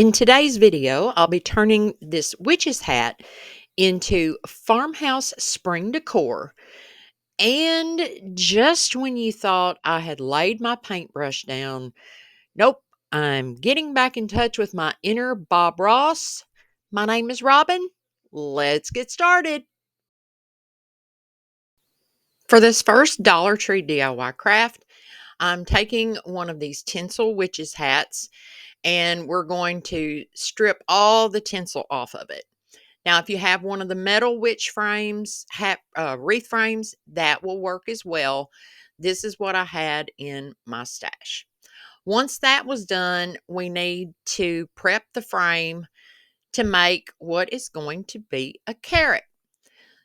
In today's video, I'll be turning this witch's hat into farmhouse spring decor. And just when you thought I had laid my paintbrush down, nope, I'm getting back in touch with my inner Bob Ross. My name is Robin. Let's get started. For this first Dollar Tree DIY craft, I'm taking one of these tinsel witch's hats and we're going to strip all the tinsel off of it. Now, if you have one of the metal witch frames, wreath frames, that will work as well. This is what I had in my stash. Once that was done, we need to prep the frame to make what is going to be a carrot.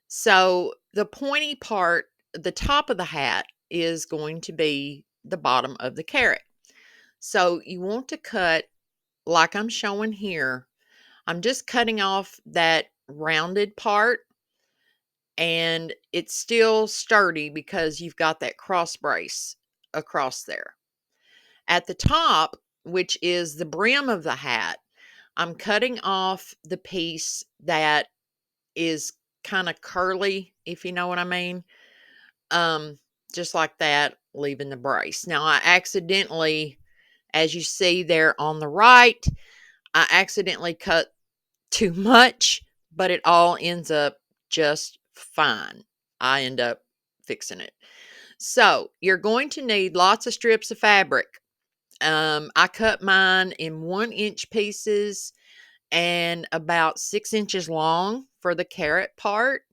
So the pointy part, the top of the hat, is going to be the bottom of the carrot. So you want to cut like I'm showing here. I'm just cutting off that rounded part, and it's still sturdy because you've got that cross brace across there. At the top, which is the brim of the hat, I'm cutting off the piece that is kind of curly, if you know what I mean. Um, just like that, leaving the brace. Now, I accidentally, as you see there on the right, I accidentally cut too much, but it all ends up just fine. I end up fixing it. So you're going to need lots of strips of fabric. I cut mine in 1-inch pieces and about 6 inches long for the carrot part.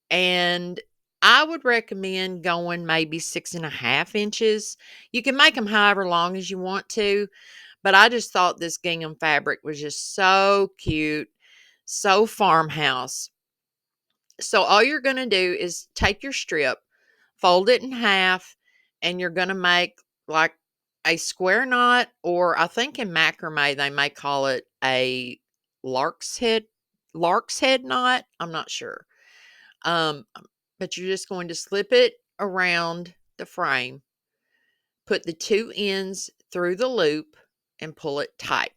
And I would recommend going maybe 6.5 inches. You can make them however long as you want to, but I just thought this gingham fabric was just so cute, so farmhouse. So all you're going to do is take your strip, fold it in half, and you're going to make like a square knot, or I think in macrame they may call it a lark's head lark's head knot. I'm not sure. Um, but you're just going to slip it around the frame, put the two ends through the loop, and pull it tight.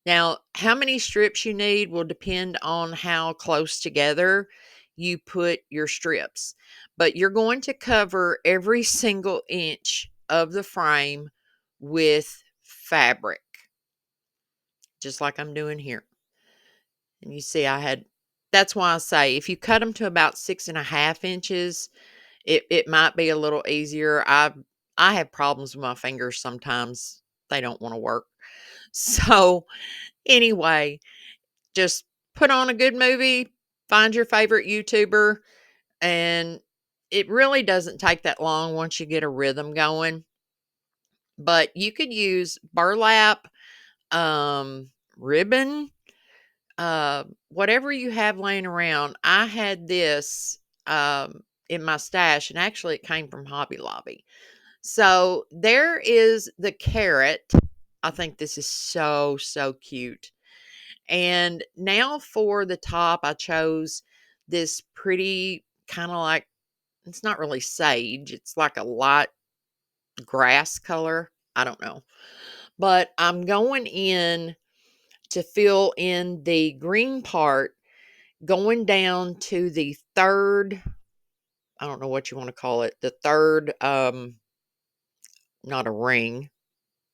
Now, how many strips you need will depend on how close together you put your strips, but you're going to cover every single inch of the frame with fabric, just like I'm doing here. And you see that's why I say if you cut them to about 6.5 inches, it might be a little easier. I have problems with my fingers sometimes. They don't want to work. So anyway, just put on a good movie, find your favorite YouTuber, and it really doesn't take that long once you get a rhythm going. But you could use burlap, ribbon, whatever you have laying around. I had this in my stash, and actually it came from Hobby Lobby. So there is the carrot. I think this is so, so cute. And now for the top, I chose this pretty kind of like, it's not really sage, it's like a light grass color. I don't know. But I'm going in to fill in the green part, going down to the third, I don't know what you want to call it, the third, not a ring.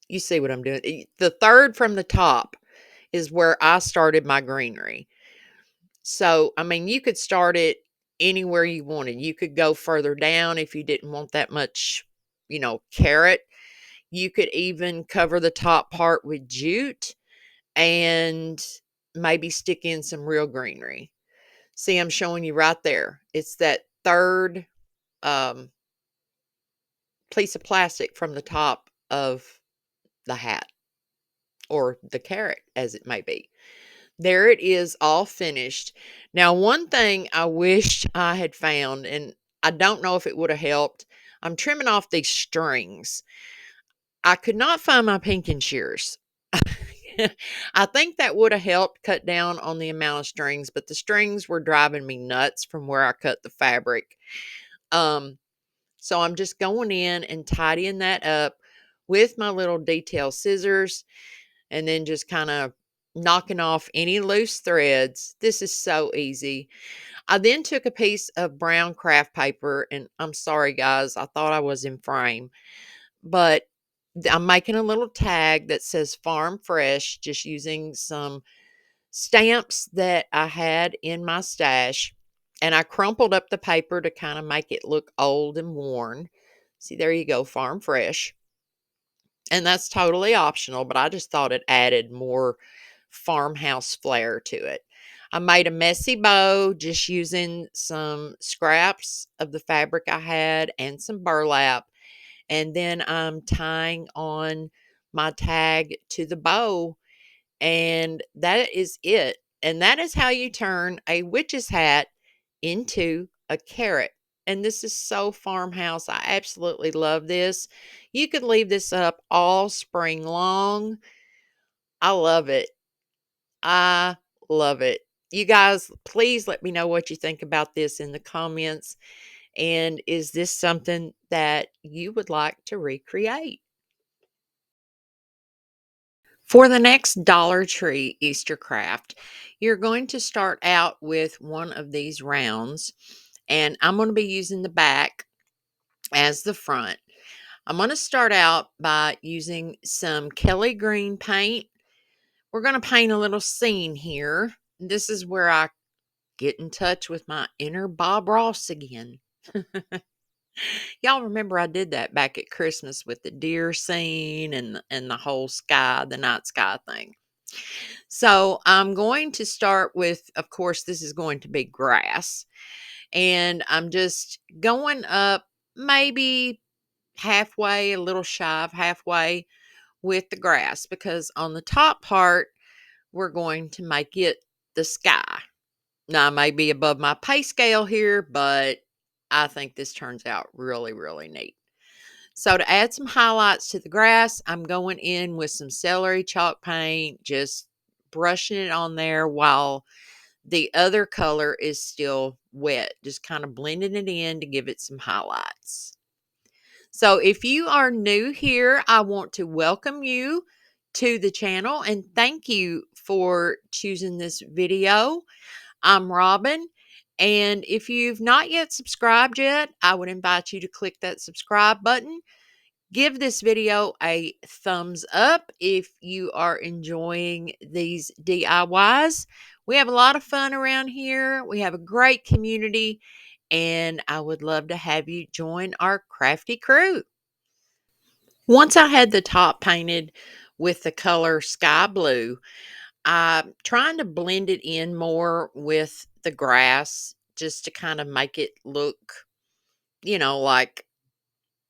You see what I'm doing? The third from the top is where I started my greenery. So, I mean, you could start it anywhere you wanted. You could go further down if you didn't want that much, carrot. You could even cover the top part with jute and maybe stick in some real greenery. See, I'm showing you right there. It's that third um, piece of plastic from the top of the hat or the carrot, as it may be. There it is, all finished. Now, one thing I wished I had found, and I don't know if it would have helped, I'm trimming off these strings. I could not find my pinking shears. I think that would have helped cut down on the amount of strings, but the strings were driving me nuts from where I cut the fabric. So I'm just going in and tidying that up with my little detail scissors. and then just kind of knocking off any loose threads. This is so easy. I then took a piece of brown craft paper, and I'm sorry, guys, I thought I was in frame, but I'm making a little tag that says farm fresh, just using some stamps that I had in my stash. And I crumpled up the paper to kind of make it look old and worn. See, there you go, farm fresh. And that's totally optional, but I just thought it added more farmhouse flair to it. I made a messy bow just using some scraps of the fabric I had and some burlap. And then I'm tying on my tag to the bow, and that is it. And that is how you turn a witch's hat into a carrot. And this is so farmhouse. I absolutely love this. You could leave this up all spring long. I love it. I love it. You guys, please let me know what you think about this in the comments. And is this something that you would like to recreate? For the next Dollar Tree Easter craft, you're going to start out with one of these rounds, and I'm going to be using the back as the front. I'm going to start out by using some Kelly Green paint. We're going to paint a little scene here. This is where I get in touch with my inner Bob Ross again. Y'all remember I did that back at Christmas with the deer scene and the whole sky, the night sky thing. So I'm going to start with, of course, this is going to be grass. And I'm just going up maybe halfway, a little shy of halfway with the grass, because on the top part, we're going to make it the sky. Now, I may be above my pay scale here, but I think this turns out really, really neat. So to add some highlights to the grass, I'm going in with some celery chalk paint, just brushing it on there while the other color is still wet, just kind of blending it in to give it some highlights. So if you are new here, I want to welcome you to the channel and thank you for choosing this video. I'm Robin, and if you've not yet subscribed yet, I would invite you to click that subscribe button. Give this video a thumbs up if you are enjoying these DIYs. We have a lot of fun around here. We have a great community, and I would love to have you join our crafty crew. Once I had the top painted with the color sky blue, I'm trying to blend it in more with the grass just to kind of make it look, like,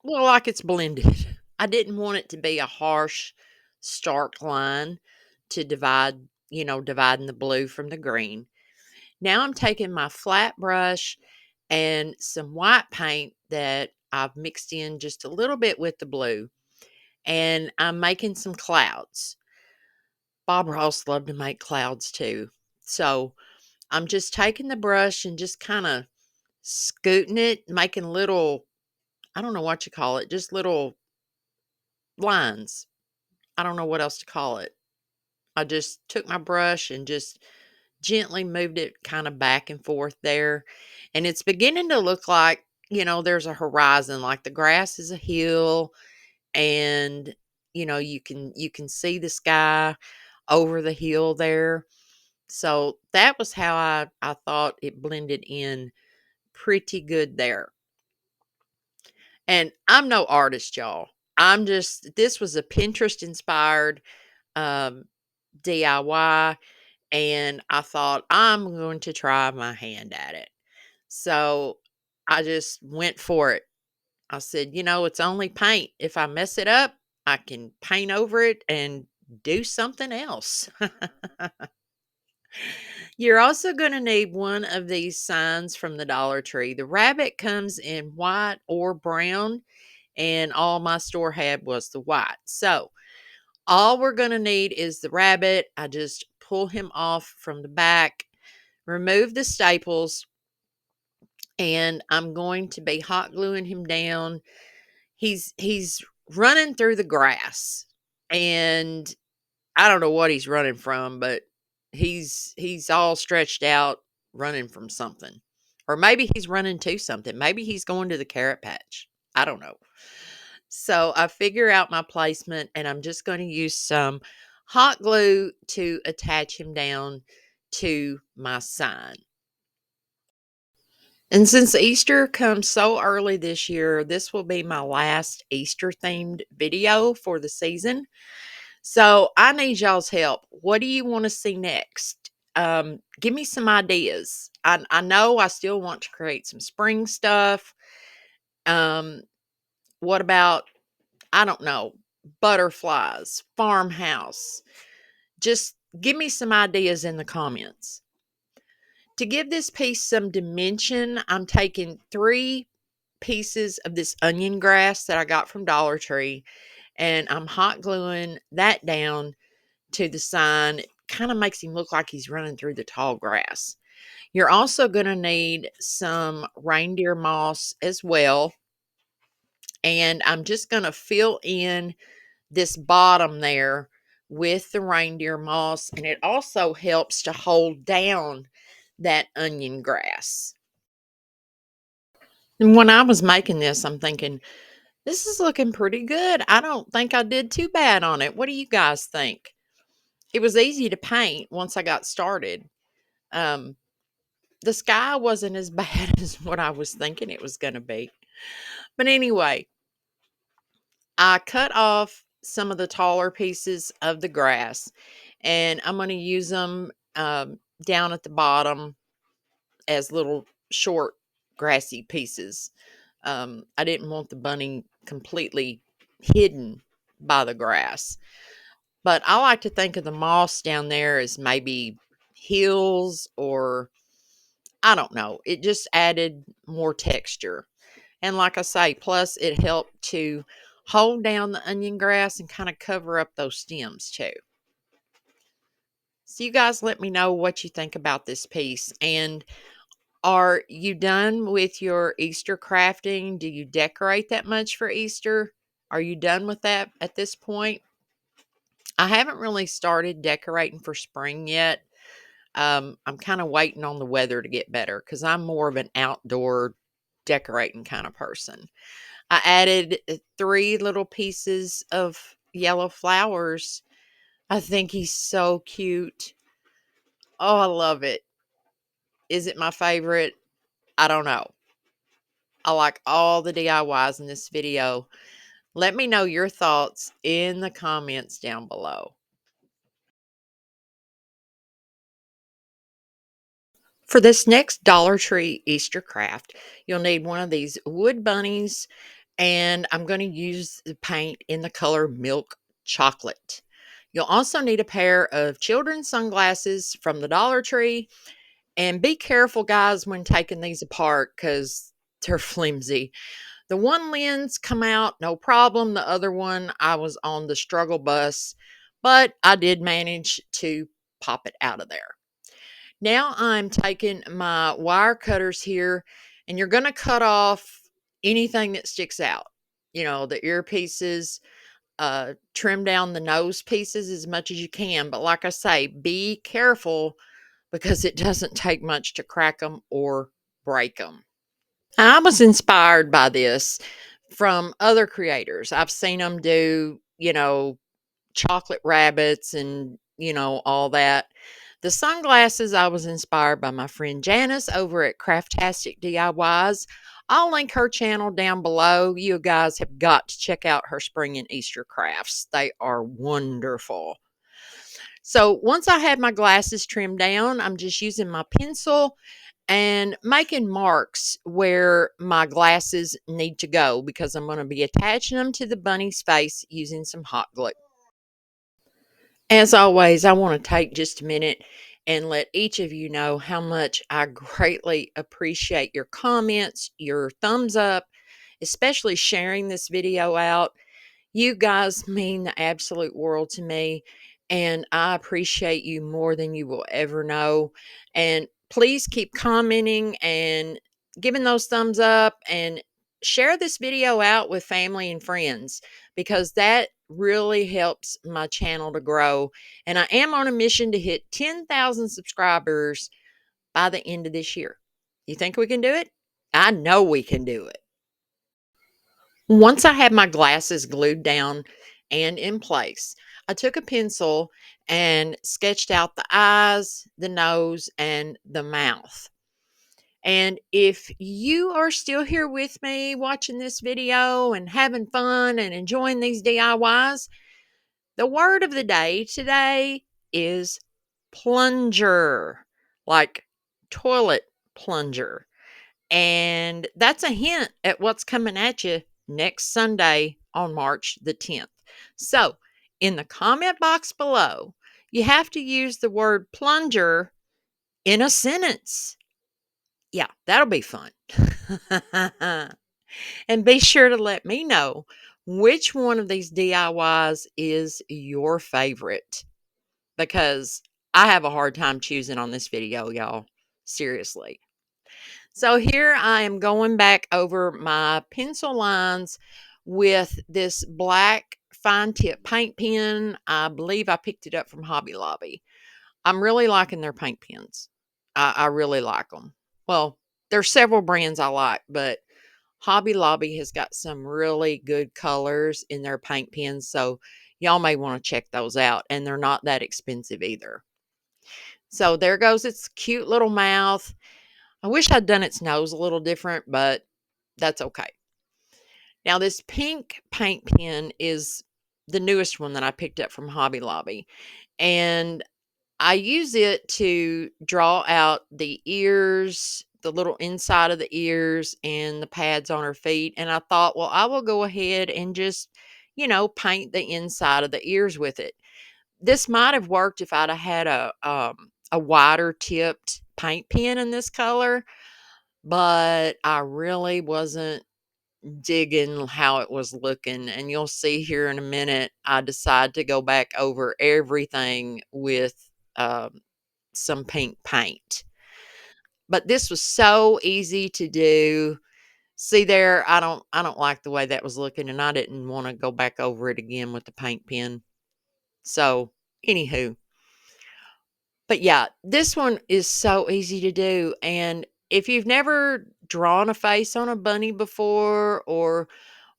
well, like it's blended. I didn't want it to be a harsh, stark line to dividing the blue from the green. Now I'm taking my flat brush and some white paint that I've mixed in just a little bit with the blue, and I'm making some clouds. Bob Ross loved to make clouds too. So I'm just taking the brush and just kind of scooting it, making little, I don't know what you call it, just little lines. I don't know what else to call it. I just took my brush and just gently moved it kind of back and forth there. And it's beginning to look like, there's a horizon, like the grass is a hill, and you can see the sky over the hill there. So that was how I thought it blended in pretty good there. And I'm no artist, y'all. This was a Pinterest inspired um, DIY, and I thought I'm going to try my hand at it. So I just went for it. I said, it's only paint. If I mess it up, I can paint over it and do something else. You're also going to need one of these signs from the Dollar Tree. The rabbit comes in white or brown, and all my store had was the white. So all we're going to need is the rabbit. I just pull him off from the back, remove the staples, and I'm going to be hot gluing him down. He's running through the grass, and I don't know what he's running from, but he's all stretched out running from something. Or maybe he's running to something. Maybe he's going to the carrot patch. I don't know. So I figure out my placement and I'm just going to use some hot glue to attach him down to my sign. And since Easter comes so early this year, this will be my last Easter themed video for the season. So I need y'all's help. What do you want to see next? Give me some ideas. I know I still want to create some spring stuff. Um, what about, I don't know, butterflies, farmhouse? Just give me some ideas in the comments. To give this piece some dimension, I'm taking 3 pieces of this onion grass that I got from Dollar Tree, and I'm hot gluing that down to the sign. It kind of makes him look like he's running through the tall grass. You're also going to need some reindeer moss as well. And I'm just going to fill in this bottom there with the reindeer moss. And it also helps to hold down that onion grass. And when I was making this, I'm thinking, this is looking pretty good. I don't think I did too bad on it. What do you guys think? It was easy to paint once I got started. Um, the sky wasn't as bad as what I was thinking it was going to be. But anyway, I cut off some of the taller pieces of the grass and I'm going to use them down at the bottom as little short grassy pieces. I didn't want the bunny completely hidden by the grass. But I like to think of the moss down there as maybe hills or I don't know. It just added more texture. And like I say, plus it helped to hold down the onion grass and kind of cover up those stems too. So you guys let me know what you think about this piece. And are you done with your Easter crafting? Do you decorate that much for Easter? Are you done with that at this point? I haven't really started decorating for spring yet. I'm kind of waiting on the weather to get better because I'm more of an outdoor decorating kind of person. I added 3 little pieces of yellow flowers. I think he's so cute. Oh, I love it. Is it my favorite? I don't know. I like all the DIYs in this video. Let me know your thoughts in the comments down below. For this next Dollar Tree Easter craft, you'll need one of these wood bunnies, and I'm going to use the paint in the color Milk Chocolate. You'll also need a pair of children's sunglasses from the Dollar Tree, and be careful, guys, when taking these apart because they're flimsy. The one lens come out no problem. The other one, I was on the struggle bus, but I did manage to pop it out of there. Now I'm taking my wire cutters here, and you're going to cut off anything that sticks out. You know, the earpieces, trim down the nose pieces as much as you can. But like I say, be careful because it doesn't take much to crack them or break them. I was inspired by this from other creators. I've seen them do, you know, chocolate rabbits and, you know, all that. The sunglasses, I was inspired by my friend Janice over at Craftastic DIYs. I'll link her channel down below. You guys have got to check out her spring and Easter crafts. They are wonderful. So once I have my glasses trimmed down, I'm just using my pencil and making marks where my glasses need to go because I'm going to be attaching them to the bunny's face using some hot glue. As always, I want to take just a minute and let each of you know how much I greatly appreciate your comments, your thumbs up, especially sharing this video out. You guys mean the absolute world to me, and I appreciate you more than you will ever know. And please keep commenting and giving those thumbs up and share this video out with family and friends because that really helps my channel to grow. And I am on a mission to hit 10,000 subscribers by the end of this year. You think we can do it? I know we can do it. Once I had my glasses glued down and in place, I took a pencil and sketched out the eyes, the nose, and the mouth. And if you are still here with me watching this video and having fun and enjoying these DIYs, the word of the day today is plunger, like toilet plunger. And that's a hint at what's coming at you next Sunday on March the 10th. So, in the comment box below, you have to use the word plunger in a sentence. Yeah, that'll be fun. And be sure to let me know which one of these DIYs is your favorite, because I have a hard time choosing on this video, y'all. Seriously. So here I am going back over my pencil lines with this black fine tip paint pen. I believe I picked it up from Hobby Lobby. I'm really liking their paint pens. I really like them. Well, there's several brands I like, but Hobby Lobby has got some really good colors in their paint pens, so y'all may want to check those out, and they're not that expensive either. So there goes its cute little mouth. I wish I'd done its nose a little different, but that's okay. Now, this pink paint pen is the newest one that I picked up from Hobby Lobby, and I use it to draw out the ears, the little inside of the ears, and the pads on her feet. And I thought, well, I will go ahead and just, paint the inside of the ears with it. This might have worked if I'd have had a wider tipped paint pen in this color, but I really wasn't digging how it was looking. And you'll see here in a minute, I decide to go back over everything with some pink paint. But this was so easy to do. See there, I don't like the way that was looking, and I didn't want to go back over it again with the paint pen. So, anywho, but yeah, this one is so easy to do. And if you've never drawn a face on a bunny before, or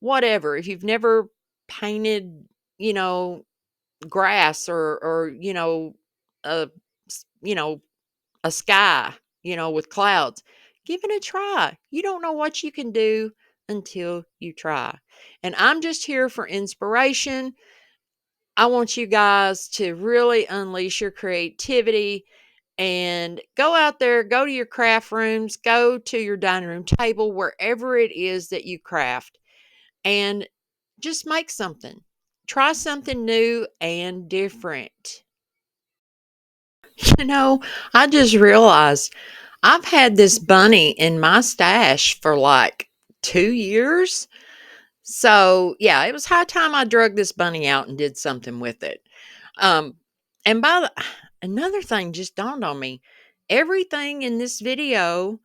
whatever, if you've never painted, you know, grass, or a you know, a sky, with clouds, give it a try. You don't know what you can do until you try. And I'm just here for inspiration. I want you guys to really unleash your creativity and go out there, go to your craft rooms, go to your dining room table, wherever it is that you craft, and just make something. Try something new and different. I just realized I've had this bunny in my stash for like 2 years. So, yeah, it was high time I drug this bunny out and did something with it. Um, and another thing just dawned on me. Everything in this video,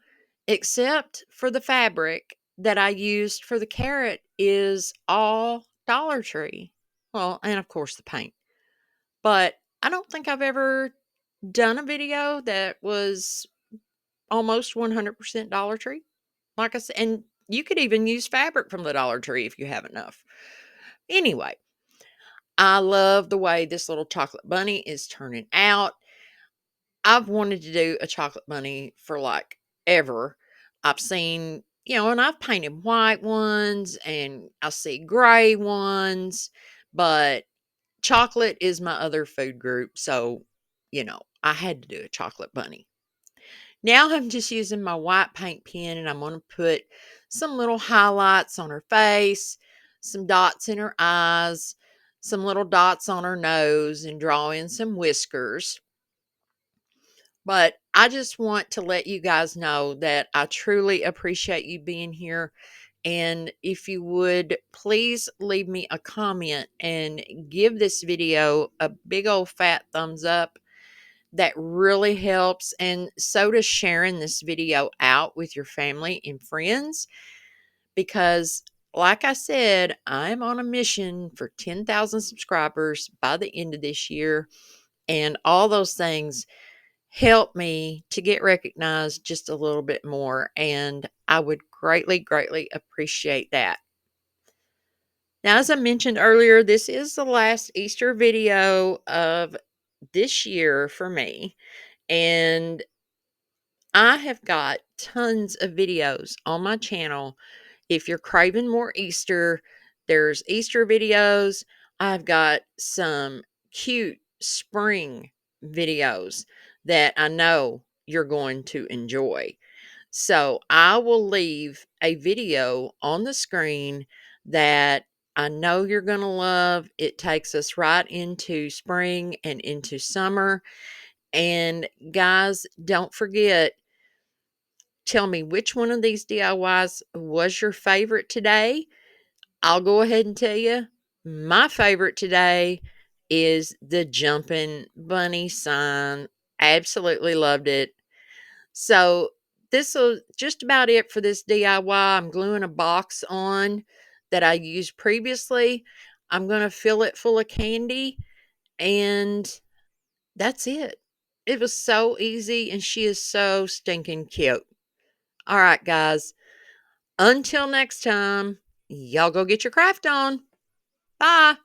except for the fabric that I used for the carrot, is all Dollar Tree. Well, and of course the paint. But I don't think I've ever done a video that was almost 100% Dollar Tree. Like I said, and you could even use fabric from the Dollar Tree if you have enough. Anyway, I love the way this little chocolate bunny is turning out. I've wanted to do a chocolate bunny for like ever. I've seen, and I've painted white ones and I see gray ones, but chocolate is my other food group. So, I had to do a chocolate bunny. Now I'm just using my white paint pen, and I'm going to put some little highlights on her face, some dots in her eyes, some little dots on her nose, and draw in some whiskers. But I just want to let you guys know that I truly appreciate you being here. And if you would, please leave me a comment and give this video a big old fat thumbs up. That really helps. And so does sharing this video out with your family and friends, because like I said, I'm on a mission for 10,000 subscribers by the end of this year. And all those things help me to get recognized just a little bit more. And I would greatly, greatly appreciate that. Now, as I mentioned earlier, this is the last Easter video of this year for me. And I have got tons of videos on my channel. If you're craving more Easter, there's Easter videos. I've got some cute spring videos that I know you're going to enjoy. So I will leave a video on the screen that I know you're going to love. It takes us right into spring and into summer. And guys, don't forget, tell me which one of these DIYs was your favorite today. I'll go ahead and tell you my favorite today is the jumping bunny sign. Absolutely loved it. So this is just about it for this DIY. I'm gluing a box on that I used previously. I'm going to fill it full of candy, and that's it. It was so easy, and she is so stinking cute. All right, guys. Until next time, y'all go get your craft on. Bye.